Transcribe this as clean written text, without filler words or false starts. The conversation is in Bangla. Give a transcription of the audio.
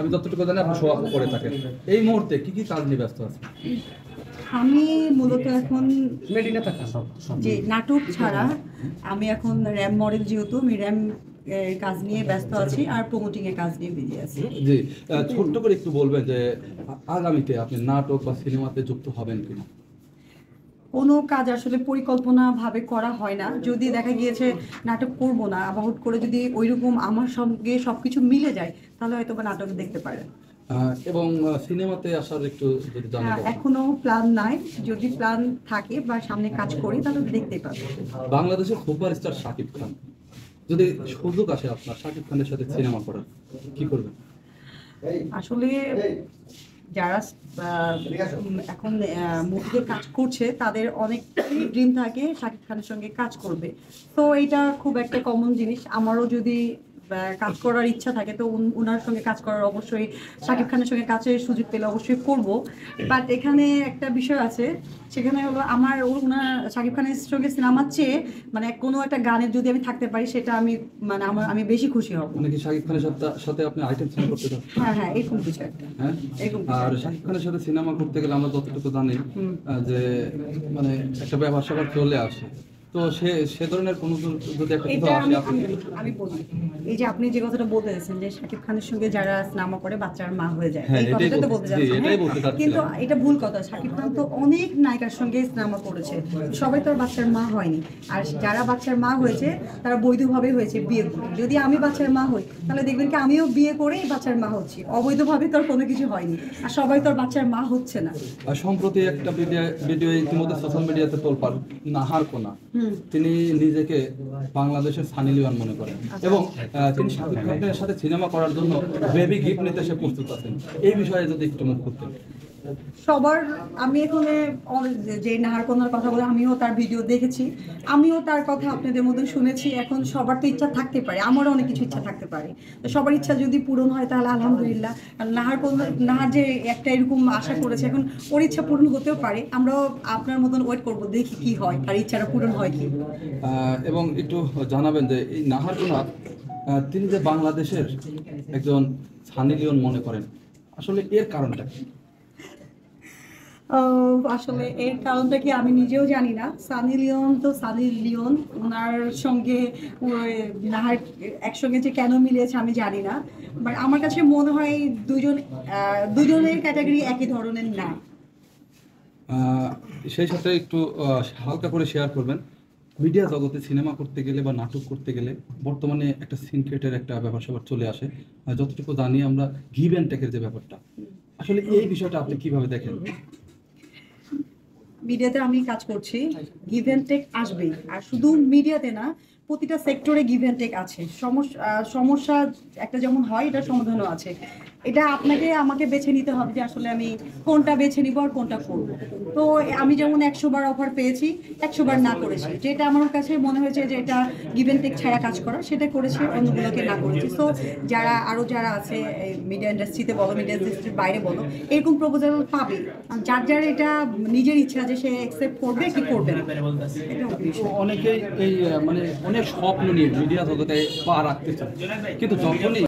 আমি যতটুকু জানি আপনি শো আপ করে থাকেন। এই মুহূর্তে কি কি কাজ নিয়ে ব্যস্ত আছেন? আমি মূলত এখন যে নাটক ছাড়া আমি এখন র্যাম মডেল, যেহেতু আমি র্যাম কাজ নিয়ে ব্যস্ত আছি আর প্রমোটিং এর কাজ নিয়ে বিজি আছি। জি, ছোট্ট করে একটু বলবেন যে আগামীতে আপনি নাটক বা সিনেমাতে যুক্ত হবেন কিনা? কোনো কাজ আসলে পরিকল্পনা ভাবে করা হয় না। যদি দেখা গিয়েছে নাটক করব না, আবার হুট করে যদি ওইরকম আমার সঙ্গে সবকিছু মিলে যায়, তাহলে হয়তো বা নাটক দেখতে পারেন। এবং সিনেমাতে আসার একটু যদি জানান। এখনো প্ল্যান নাই, যদি প্ল্যান থাকে বা সামনে কাজ করি তাহলে দেখতেই পাবেন। বাংলাদেশের সুপারস্টার শাকিব খান, যদি সুযোগ আসে আপনার শাকিব খানের সাথে সিনেমা করার, কি করবেন? আসলে যারা এখন মুভিতে কাজ করছে তাদের অনেক ড্রিম থাকে শাকিব খানের সঙ্গে কাজ করবে, তো এটা খুব একটা কমন জিনিস। আমারও যদি কাজ করার ইচ্ছা থাকে তো ওনার সঙ্গে কাজ করার, অবশ্যই শাকিব খানের সঙ্গে কাজের সুযোগ পেলে অবশ্যই করব। বাট এখানে একটা বিষয় আছে, সেখানে হলো আমার ওনার শাকিব খানের সঙ্গে সিনেমার চেয়ে মানে কোনো একটা গানের যদি আমি থাকতে পারি, সেটা আমি মানে আমি বেশি খুশি হব। মানে কি শাকিব খানের সাথে আপনি আইটেম সিনেমা করতে চান? হ্যাঁ, এরকম কিছু একটা। হ্যাঁ, আর শাকিব খানের সাথে সিনেমা করতে গেলে আমরা যতটুকু জানি যে মানে একটা ব্যাপার স্যাপার চলে আসে, তো সে ধরনের কোনো যদি একটা কিছু আসে আমি বলি, এই যে আপনি যে কথাটা বলতে চাচ্ছেন যে শাকিব খানের সঙ্গে যারা সিনেমা করে বাচ্চার মা হয়ে যায়, এই কথাটা তো বলতে চাচ্ছেন, কিন্তু এটা ভুল কথা। শাকিব খান তো অনেক নায়িকার সঙ্গে সিনেমা করেছে, সবাই তো আর বাচ্চার মা হয়নি। আর যারা বাচ্চার মা হয়েছে তারা বৈধভাবে হয়েছে, বিয়ে করে। যদি আমি বাচ্চার মা হই তাহলে দেখবেন কি আমিও বিয়ে করেই বাচ্চার মা হচ্ছি, অবৈধভাবে তো আর কোনো কিছু হয়নি। আর সবাই তো আর বাচ্চার মা হচ্ছে না। সম্প্রতি একটা ভিডিও ইতিমধ্যে সোশ্যাল মিডিয়াতে তোলপাড়, নাহার কোনা, তিনি নিজেকে বাংলাদেশের সানি লিওন মনে করেন এবং তিনি শাকিব খানের সাথে সিনেমা করার জন্য বেবি গিফট নিতে সে প্রস্তুত আছেন। এই বিষয়ে যদি একটু মুখ করতেন। সবার, আমি এখানে যে নাহারকন্যার কথা বলে আমিও তার ভিডিও দেখেছি, আমিও তার কথা আপনাদের মধ্যে শুনেছি। এখন সবার তো ইচ্ছা থাকতে পারে, আমারও অনেক কিছু ইচ্ছা থাকতে পারে, তো সবার ইচ্ছা যদি পূরণ হয় তাহলে আলহামদুলিল্লাহ। আর নাহার যে একটা এরকম আশা করেছে, এখন ওর ইচ্ছা পূরণ হতেও পারে। আমরাও আপনার মতন ওয়েট করবো, দেখি কি হয়, তার ইচ্ছাটা পূরণ হয় কি। এবং একটু জানাবেন যে এই নাহারকন্যা, তিনি যে বাংলাদেশের একজন সানি লিওন মনে করেন, আসলে এর কারণটা কি? আসলে এর কারণটা কি আমি নিজেও জানি না। সানি লিওন তো সানি লিওন, ওনার সঙ্গে নাহার একসঙ্গে যে কেন মিলিয়েছে আমি জানি না। বাট আমার কাছে মনে হয় দুজনের ক্যাটাগরি একই ধরনের না। সেই সাথে একটু হালকা করে শেয়ার করবেন, মিডিয়া জগতে সিনেমা করতে গেলে বা নাটক করতে গেলে বর্তমানে একটা সিনক্রেটের একটা ব্যাপার স্যাপার চলে আসে। যতটুকু জানি আমরা, গিভ অ্যান্ড টেকের যে ব্যাপারটা, আসলে এই বিষয়টা আপনি কিভাবে দেখেন? মিডিয়াতে আমি কাজ করছি, গিভ অ্যান্ড টেক আসবেই। আর শুধু মিডিয়াতে না, প্রতিটা সেক্টরে গিভ অ্যান্ড টেক আছে। সমস্যা একটা যেমন হয়, এটা সমাধানও আছে। এটা আমাকে বেছে নিতে হবে যে আসলে আমি কোনটা বেছে নিব আর কোনটা করব। তো আমি যেমন 100 বার অফার পেয়েছি, 100 বার না করেছি। যেটা আমার কাছে মনে হয়েছে যে এটা গিভ অ্যান্ড টেক ছাড়া কাজ করা, সেটা করেছি, অন্যগুলোকে না করেছি। সো যারা আছে মিডিয়া ইন্ডাস্ট্রিতে বলো, মিডিয়া ইন্ডাস্ট্রির বাইরে বলো, এরকম প্রপোজাল পাবে। যার এটা নিজের ইচ্ছা যে সে অ্যাকসেপ্ট করবে কি করবে না। অনেকেই এই মানে অনেক স্বপ্ন নিয়ে মিডিয়া জগতে পা রাখতে চায়, কিন্তু যখনই